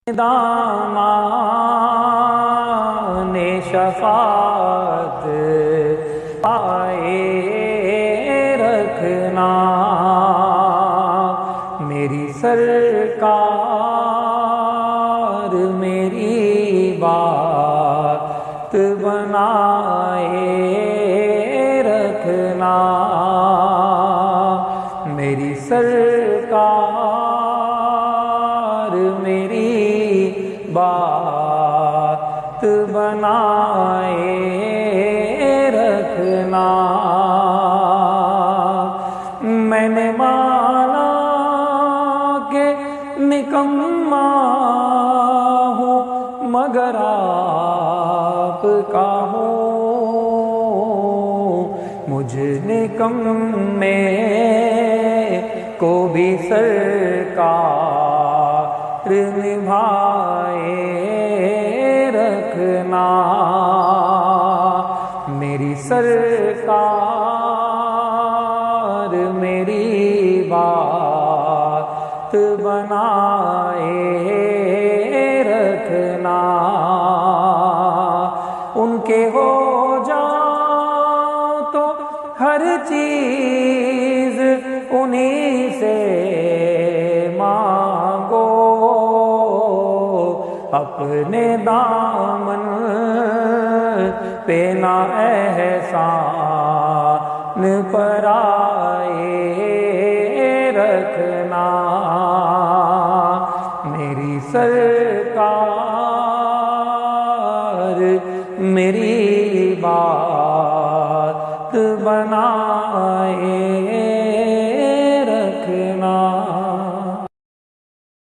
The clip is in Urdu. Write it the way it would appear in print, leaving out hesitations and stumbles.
دامان شفاعت پائے رکھنا، میری سرکار میری بات بنائے رکھنا، میری سرکار میری بات بنائے رکھنا۔ میں نے مانا کہ نکما ہوں مگر آپ کا ہوں، مجھ نکمے کو بھی سرکار نبھائے رکھنا، میری سرکار میری بات بنائے رکھنا۔ ان کے ہو جاؤ تو ہر چیز انہی سے مانگو، اپنے دامن پہ نہ احسان پرائے رکھنا، میری سرکار میری بات بنا